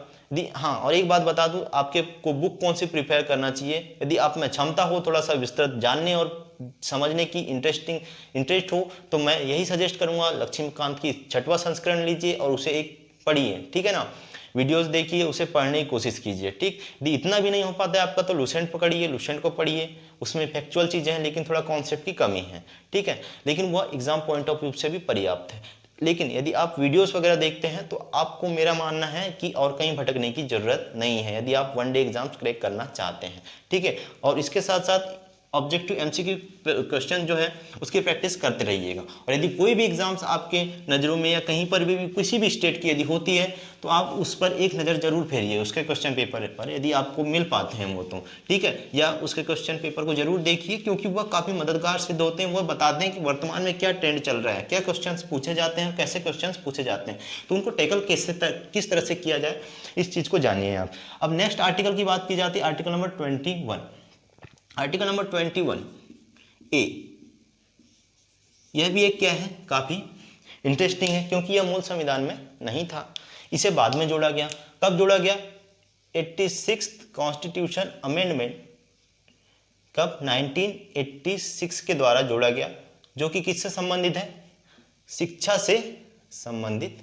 हाँ, और एक बात बता दूं, आपके को बुक कौन सी प्रिपेयर करना चाहिए, यदि आप में क्षमता हो थोड़ा सा विस्तृत जानने और समझने की इंटरेस्ट हो, तो मैं यही सजेस्ट करूंगा, लक्ष्मीकांत की 6वां संस्करण लीजिए और उसे एक पढ़िए, ठीक है ना। वीडियोस देखिए, उसे पढ़ने की कोशिश कीजिए, ठीक। यदि इतना भी नहीं हो पाता है आपका तो लुसेंट पकड़िए, लुसेंट को पढ़िए, उसमें फैक्चुअल चीज़ें हैं लेकिन थोड़ा कॉन्सेप्ट की कमी है, ठीक है, लेकिन वह एग्जाम पॉइंट ऑफ व्यू से भी पर्याप्त है। लेकिन यदि आप वीडियोस वगैरह देखते हैं तो आपको, मेरा मानना है कि और कहीं भटकने की जरूरत नहीं है, यदि आप 1 डे एग्जाम्स क्रैक करना चाहते हैं, ठीक है। और इसके साथ साथ ऑब्जेक्टिव एमसीक्यू क्वेश्चन जो है उसकी प्रैक्टिस करते रहिएगा। और यदि कोई भी एग्जाम्स आपके नज़रों में या कहीं पर भी किसी भी स्टेट की यदि होती है तो आप उस पर एक नज़र जरूर फेरिए उसके क्वेश्चन पेपर पर, यदि आपको मिल पाते हैं वो तो ठीक है, या उसके क्वेश्चन पेपर को जरूर देखिए क्योंकि वह काफ़ी मददगार सिद्ध होते हैं। वह बताते हैं कि वर्तमान में क्या ट्रेंड चल रहा है, क्या क्वेश्चन पूछे जाते हैं, कैसे क्वेश्चन पूछे जाते हैं, तो उनको टैकल किस तरह से किया जाए इस चीज़ को जानिए आप। अब नेक्स्ट आर्टिकल की बात की जाती है, आर्टिकल नंबर 21। आर्टिकल नंबर 21 ए, यह भी एक क्या है, काफी इंटरेस्टिंग है क्योंकि यह मूल संविधान में नहीं था, इसे बाद में जोड़ा गया। कब जोड़ा गया? 86th कॉन्स्टिट्यूशन अमेंडमेंट, कब? 1986 के द्वारा जोड़ा गया, जो कि किससे संबंधित है? शिक्षा से संबंधित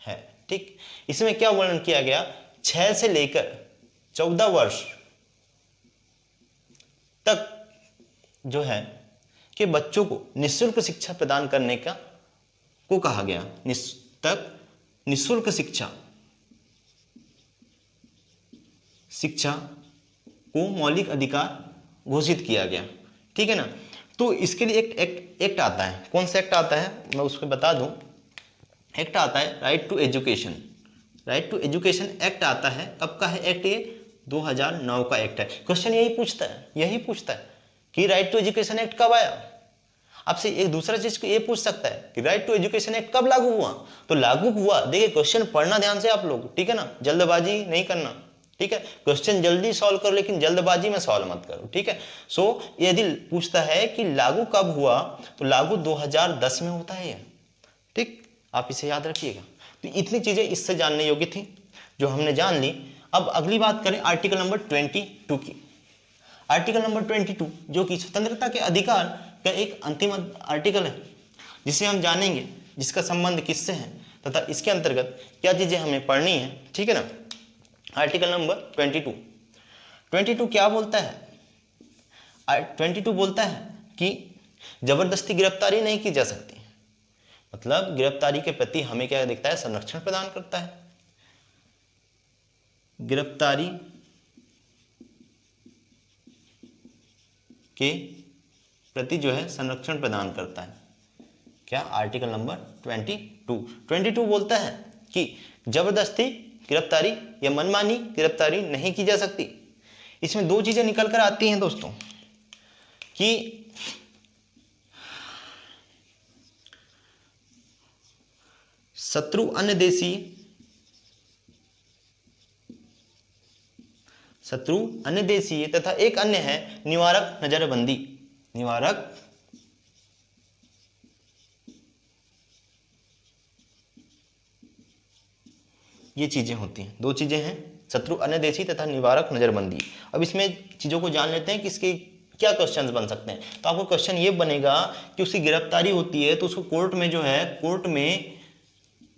है। ठीक, इसमें क्या वर्णन किया गया? 6 से लेकर 14 वर्ष तक जो है कि बच्चों को निःशुल्क शिक्षा प्रदान करने का को कहा गया। निःशुल्क शिक्षा को मौलिक अधिकार घोषित किया गया। ठीक है ना। तो इसके लिए एक्ट आता है। कौन सा एक्ट आता है मैं उसको बता दूं। एक्ट आता है right to education. Right to education act आता है। कब का है एक्ट? ये 2009 का एक्ट है। क्वेश्चन यही पूछता है कि राइट टू एजुकेशन एक्ट कब आया। आपसे एक दूसरा चीज को ये पूछ सकता है कि राइट टू एजुकेशन एक्ट कब लागू हुआ। तो लागू हुआ, देखिए क्वेश्चन पढ़ना ध्यान से आप लोग, ठीक है ना, जल्दबाजी नहीं करना, ठीक है। क्वेश्चन जल्दी सॉल्व करो लेकिन जल्दबाजी में सॉल्व मत करो, ठीक है। सो यदि पूछता है कि लागू कब हुआ तो लागू 2010 में होता है ये, ठीक, आप इसे याद रखिएगा। तो इतनी चीजें इससे जानने योग्य थी जो हमने जान ली। अब अगली बात करें आर्टिकल नंबर 22 की। आर्टिकल नंबर 22 जो कि स्वतंत्रता के अधिकार का एक अंतिम आर्टिकल है, जिसे हम जानेंगे, जिसका संबंध किससे है तथा इसके अंतर्गत क्या चीजें हमें पढ़नी है, ठीक है ना। आर्टिकल नंबर 22 क्या बोलता है? 22 बोलता है कि जबरदस्ती गिरफ्तारी नहीं की जा सकती। मतलब गिरफ्तारी के प्रति हमें क्या दिखता है? संरक्षण प्रदान करता है। गिरफ्तारी के प्रति जो है संरक्षण प्रदान करता है। क्या? आर्टिकल नंबर 22 बोलता है कि जबरदस्ती गिरफ्तारी या मनमानी गिरफ्तारी नहीं की जा सकती। इसमें दो चीजें निकल कर आती हैं दोस्तों कि शत्रु अन्य देशीय तथा एक अन्य है निवारक नजरबंदी। निवारक ये चीजें होती हैं, दो चीजें हैं, शत्रु अन्य देशी तथा निवारक नजरबंदी। अब इसमें चीजों को जान लेते हैं कि इसके क्या क्वेश्चंस बन सकते हैं। तो आपको क्वेश्चन ये बनेगा कि उसकी गिरफ्तारी होती है तो उसको कोर्ट में जो है, कोर्ट में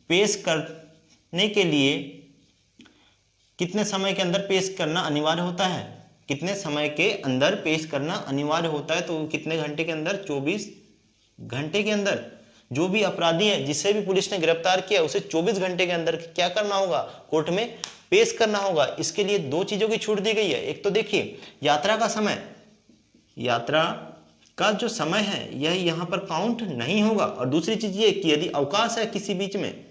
पेश करने के लिए कितने समय के अंदर पेश करना अनिवार्य होता है? कितने समय के अंदर पेश करना अनिवार्य होता है? तो कितने घंटे के अंदर? 24 घंटे के अंदर। जो भी अपराधी है, जिसे भी पुलिस ने गिरफ्तार किया, उसे 24 घंटे के अंदर क्या करना होगा? कोर्ट में पेश करना होगा। इसके लिए दो चीजों की छूट दी गई है। एक तो देखिए यात्रा का समय, यात्रा का जो समय है यह यहाँ पर काउंट नहीं होगा। और दूसरी चीज ये कि यदि अवकाश है किसी बीच में,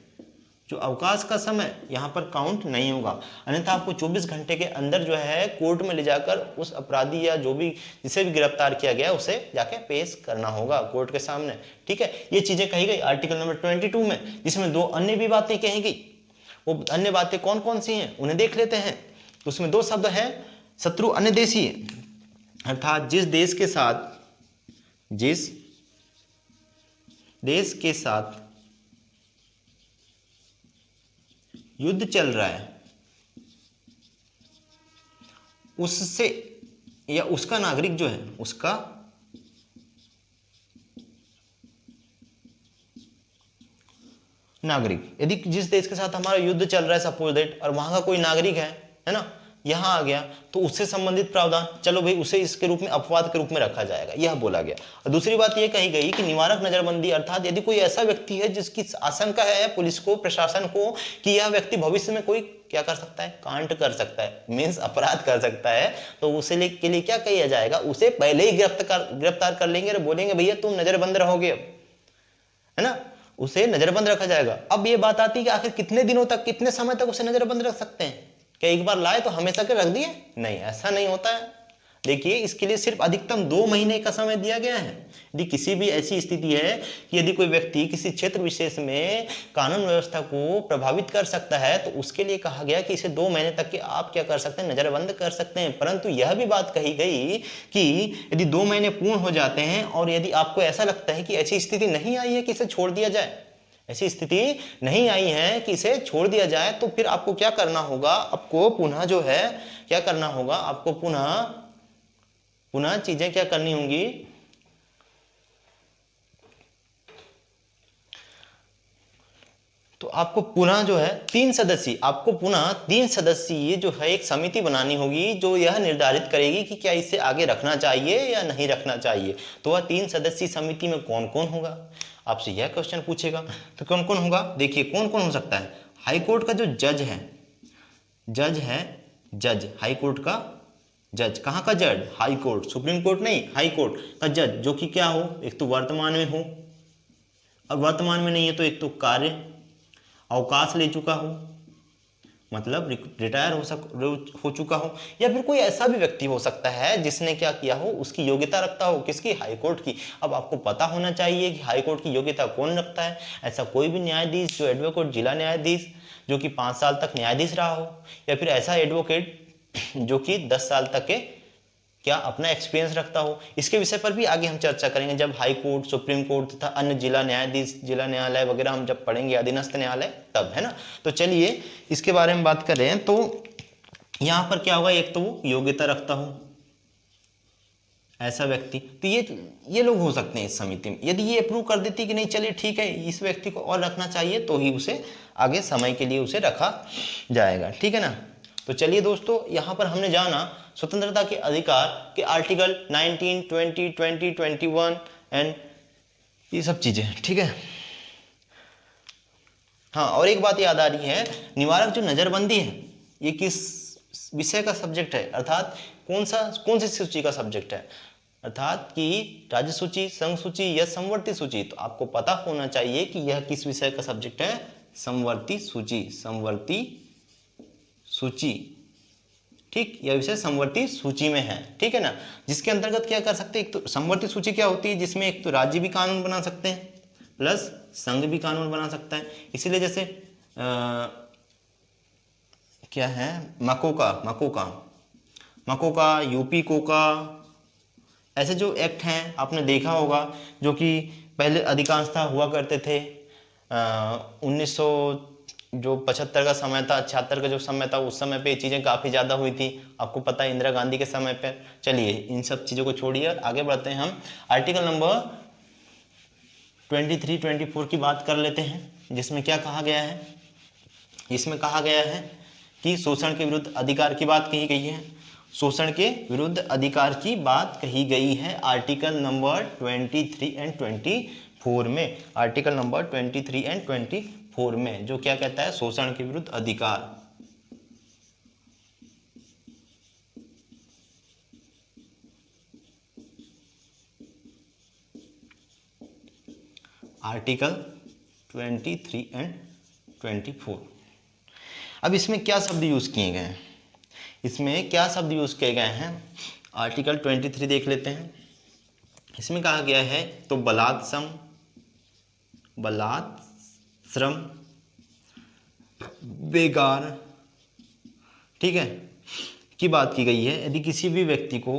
जो अवकाश का समय यहाँ पर काउंट नहीं होगा। अन्यथा आपको 24 घंटे के अंदर जो है कोर्ट में ले जाकर उस अपराधी या जो भी जिसे भी गिरफ्तार किया गया उसे जाके पेश करना होगा कोर्ट के सामने, ठीक है। ये चीजें कही गई आर्टिकल नंबर 22 में, जिसमें दो अन्य भी बातें कही गई। वो अन्य बातें कौन कौन सी हैं उन्हें देख लेते हैं। उसमें दो शब्द है, शत्रु अन्य देशीय, अर्थात जिस देश के साथ युद्ध चल रहा है उससे या उसका नागरिक जो है, उसका नागरिक, यदि जिस देश के साथ हमारा युद्ध चल रहा है सपोज दैट, और वहां का कोई नागरिक है ना, यहाँ आ गया तो उससे संबंधित प्रावधान, चलो भाई उसे इसके रूप में अपवाद के रूप में रखा जाएगा, यह बोला गया। और दूसरी बात यह कही गई कि निवारक नजरबंदी अर्थात यदि कोई ऐसा व्यक्ति है जिसकी आशंका है पुलिस को, प्रशासन को कि यह व्यक्ति भविष्य में कोई क्या कर सकता है, कांड कर सकता है, मीन्स अपराध कर सकता है, तो उसे के लिए क्या किया जाएगा, उसे पहले ही गिरफ्तार कर लेंगे और बोलेंगे भैया तुम नजरबंद रहोगे अब, है ना, उसे नजरबंद रखा जाएगा। अब ये बात आती है कि आखिर कितने दिनों तक, कितने समय तक उसे नजरबंद रख सकते हैं? क्या एक बार लाए तो हमेशा के रख दिए? नहीं, ऐसा नहीं होता है। देखिए इसके लिए सिर्फ अधिकतम 2 महीने का समय दिया गया है। यदि किसी भी ऐसी स्थिति है कि यदि कोई व्यक्ति किसी क्षेत्र विशेष में कानून व्यवस्था को प्रभावित कर सकता है तो उसके लिए कहा गया कि इसे 2 महीने तक के आप क्या कर सकते हैं, नजरबंद कर सकते हैं। परंतु यह भी बात कही गई कि यदि 2 महीने पूर्ण हो जाते हैं और यदि आपको ऐसा लगता है कि ऐसी स्थिति नहीं आई है कि इसे छोड़ दिया जाए, ऐसी स्थिति नहीं आई है कि इसे छोड़ दिया जाए, तो फिर आपको क्या करना होगा, आपको पुनः जो है क्या करना होगा, आपको पुनः चीजें क्या करनी होंगी, तो आपको पुनः जो है 3 सदस्यीय जो है एक समिति बनानी होगी जो यह निर्धारित करेगी कि क्या इसे आगे रखना चाहिए या नहीं रखना चाहिए। तो वह 3 सदस्यीय समिति में कौन कौन होगा, आपसे यह क्वेश्चन पूछेगा। तो कौन कौन होगा, देखिए कौन कौन हो सकता है। हाई कोर्ट का जो जज है, हाई कोर्ट का जज, कहाँ का जज, हाई कोर्ट, सुप्रीम कोर्ट नहीं, हाई कोर्ट का जज, जो कि क्या हो, एक तो वर्तमान में हो, और वर्तमान में नहीं है तो एक तो कार्य अवकाश ले चुका हो, मतलब रिटायर हो चुका हो, या फिर कोई ऐसा भी व्यक्ति हो सकता है जिसने क्या किया हो, उसकी योग्यता रखता हो, किसकी, हाई कोर्ट की। अब आपको पता होना चाहिए कि हाई कोर्ट की योग्यता कौन रखता है। ऐसा कोई भी न्यायाधीश जो एडवोकेट, जिला न्यायाधीश जो कि 5 साल तक न्यायाधीश रहा हो, या फिर ऐसा एडवोकेट जो कि 10 साल तक के क्या अपना एक्सपीरियंस रखता हो। इसके विषय पर भी आगे हम चर्चा करेंगे जब हाई कोर्ट, सुप्रीम कोर्ट तथा अन्य जिला न्यायाधीश, जिला न्यायालय वगैरह हम जब पढ़ेंगे, अधीनस्थ न्यायालय, तब, है ना। तो चलिए इसके बारे में बात कर रहे हैं। तो यहाँ पर क्या होगा, एक तो वो योग्यता रखता हो ऐसा व्यक्ति, तो ये लोग हो सकते हैं इस समिति में। यदि ये अप्रूव कर देती कि नहीं चलिए ठीक है इस व्यक्ति को और रखना चाहिए, तो ही उसे आगे समय के लिए उसे रखा जाएगा, ठीक है ना। तो चलिए दोस्तों, यहाँ पर हमने जाना स्वतंत्रता के अधिकार के आर्टिकल 19, 20, 20, 21 एंड ये सब चीजें, ठीक है। हाँ, और एक बात याद आ रही है, निवारक जो नजरबंदी है ये किस विषय का सब्जेक्ट है, अर्थात कौन सी सूची का सब्जेक्ट है, अर्थात कि राज्य सूची, संघ सूची या समवर्ती सूची। तो आपको पता होना चाहिए कि यह किस विषय का सब्जेक्ट है, समवर्ती सूची, ठीक, यह विषय समवर्ती सूची में है, ठीक है ना। जिसके अंतर्गत क्या कर सकते हैं, एक तो समवर्ती सूची क्या होती है, जिसमें एक तो राज्य भी कानून बना सकते हैं प्लस संघ भी कानून बना सकता है। इसीलिए जैसे क्या है, मकोका, यूपी कोका, ऐसे जो एक्ट हैं आपने देखा होगा, जो कि पहले अधिकांशतः हुआ करते थे 1975 का समय था, 76 का जो समय था, उस समय पे ये चीज़ें काफ़ी ज़्यादा हुई थी, आपको पता है इंदिरा गांधी के समय पे। चलिए इन सब चीज़ों को छोड़िए, आगे बढ़ते हैं हम आर्टिकल नंबर 23, 24 की बात कर लेते हैं, जिसमें क्या कहा गया है, इसमें कहा गया है कि शोषण के विरुद्ध अधिकार की बात कही गई है, शोषण के विरुद्ध अधिकार की बात कही गई है आर्टिकल नंबर 23 एंड 24 में, आर्टिकल नंबर 23 एंड 24 में, जो क्या कहता है, शोषण के विरुद्ध अधिकार। Article 23 and 24। अब इसमें क्या शब्द यूज किए गए हैं, इसमें क्या शब्द यूज किए गए हैं, आर्टिकल 23 देख लेते हैं। इसमें कहा गया है तो बलात्श्रम, बेगार, ठीक है, की बात की गई है। यदि किसी भी व्यक्ति को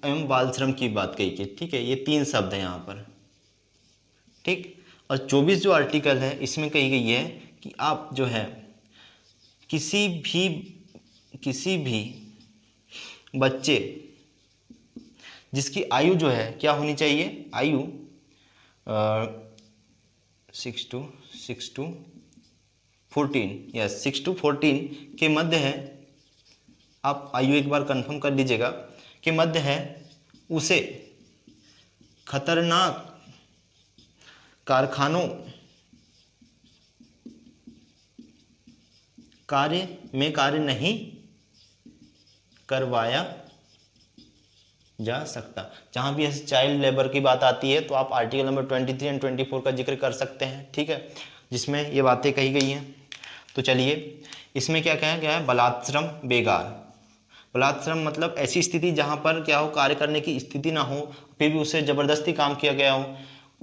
एवं बाल श्रम की बात कही गई, ठीक है, ये 3 शब्द हैं यहाँ पर, ठीक। और 24 जो आर्टिकल है इसमें कही गई है कि आप जो है किसी भी बच्चे जिसकी आयु जो है क्या होनी चाहिए, आयु 6 to 14 के मध्य है, आप आयु एक बार कंफर्म कर लीजिएगा कि मध्य है उसे खतरनाक कारखानों कार्य नहीं करवाया जा सकता। जहां भी ऐसे चाइल्ड लेबर की बात आती है तो आप आर्टिकल नंबर 23 एंड 24 का जिक्र कर सकते हैं, ठीक है, जिसमें ये बातें कही गई हैं। तो चलिए इसमें क्या कहा गया है, बलात्श्रम बेगार। बलात्श्रम मतलब ऐसी स्थिति जहां पर क्या हो, कार्य करने की स्थिति ना हो फिर भी उसे जबरदस्ती काम किया गया हो।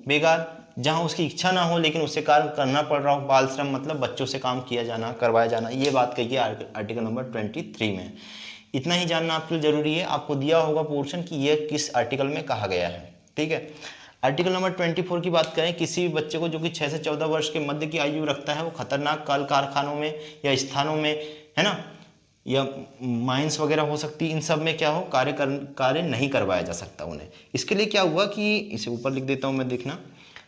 बेगार जहां उसकी इच्छा ना हो लेकिन उसे कार्य करना पड़ रहा हो। बाल श्रम मतलब बच्चों से काम किया जाना, करवाया जाना। ये बात कही है आर्टिकल नंबर 23 में। इतना ही जानना आपके लिए जरूरी है। आपको दिया होगा पोर्शन कि यह किस आर्टिकल में कहा गया है, ठीक है। आर्टिकल नंबर 24 की बात करें, किसी भी बच्चे को जो कि 6 से 14 वर्ष के मध्य की आयु रखता है वो खतरनाक कल कारखानों में या स्थानों में, है ना, या माइंस वगैरह हो सकती है, इन सब में क्या हो, कार्य नहीं करवाया जा सकता उन्हें। इसके लिए क्या हुआ कि इसे ऊपर लिख देता हूँ मैं, देखना,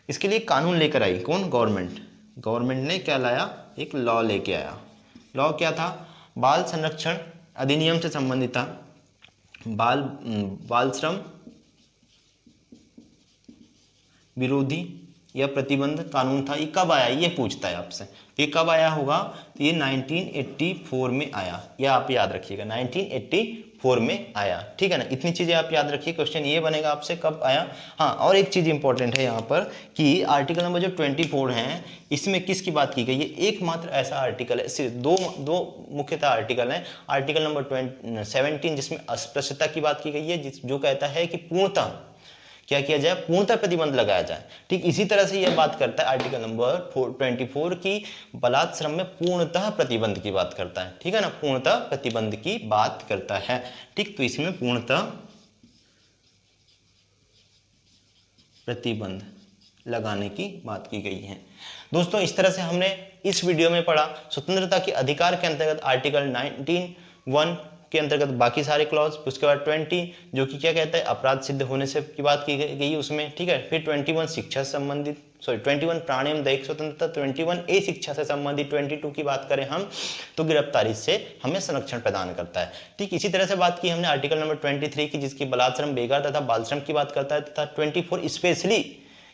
इसके लिए कानून लेकर आई कौन, गवर्नमेंट ने क्या लाया, एक लॉ लेके आया। लॉ क्या था, बाल संरक्षण अधिनियम से संबंधित था। बाल श्रम विरोधी या प्रतिबंध कानून था। ये कब आया, ये पूछता है आपसे, ये कब आया होगा, तो ये 1984 में आया। यह आप याद रखिएगा, 1984 में आया, ठीक है ना। इतनी चीजें आप याद रखिए, क्वेश्चन ये बनेगा आपसे कब आया। हाँ, और एक चीज इंपॉर्टेंट है यहाँ पर कि आर्टिकल नंबर जो 24 है इसमें किसकी बात की गई है, एकमात्र ऐसा आर्टिकल है, सिर्फ दो मुख्यतः आर्टिकल है। आर्टिकल नंबर 17 जिसमें अस्पृश्यता की बात की गई है, जो कहता है कि पूर्णतः क्या किया जाए, पूर्णतः प्रतिबंध लगाया जाए। ठीक इसी तरह से यह बात करता है आर्टिकल नंबर 24 की बलात्श्रम में पूर्णतः प्रतिबंध की बात करता है, ठीक है ना, पूर्णतः प्रतिबंध की बात करता है। ठीक, तो इसमें पूर्णतः प्रतिबंध लगाने की बात की गई है। दोस्तों इस तरह से हमने इस वीडियो में पढ़ा स्वतंत्रता के अधिकार के अंतर्गत आर्टिकल 19(1) के अंतर्गत बाकी सारे क्लॉज, उसके बाद 20 जो कि क्या कहता है, अपराध सिद्ध होने से की बात की गई उसमें, ठीक है। फिर 21 शिक्षा से संबंधित, 21 प्राणियम दैहिक स्वतंत्रता, 21A शिक्षा से संबंधित, 22 की बात करें हम तो गिरफ्तारी से हमें संरक्षण प्रदान करता है। ठीक इसी तरह से बात की हमने आर्टिकल नंबर 23 की, जिसकी बलात्श्रम बेगार तथा बाल श्रम की बात करता है, तथा 24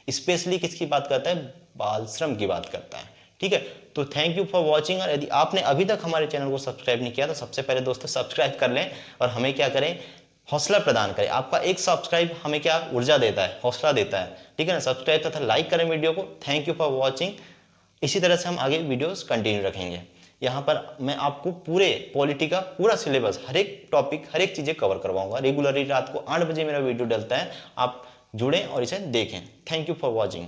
स्पेशली किसकी बात करता है, बाल श्रम की बात करता है, ठीक है। तो थैंक यू फॉर वॉचिंग। और यदि आपने अभी तक हमारे चैनल को सब्सक्राइब नहीं किया तो सबसे पहले दोस्तों सब्सक्राइब कर लें और हमें क्या करें, हौसला प्रदान करें। आपका एक सब्सक्राइब हमें क्या ऊर्जा देता है, हौसला देता है, ठीक है ना। सब्सक्राइब तथा लाइक करें वीडियो को। Thank you for watching. इसी तरह से हम आगे वीडियोस कंटिन्यू रखेंगे। यहाँ पर मैं आपको पूरे पॉलिटी का पूरा सिलेबस, हर एक टॉपिक, हर एक चीजें कवर करवाऊंगा। रेगुलरली रात को 8 बजे मेरा वीडियो डलता है, आप जुड़ें और इसे देखें। Thank you for watching.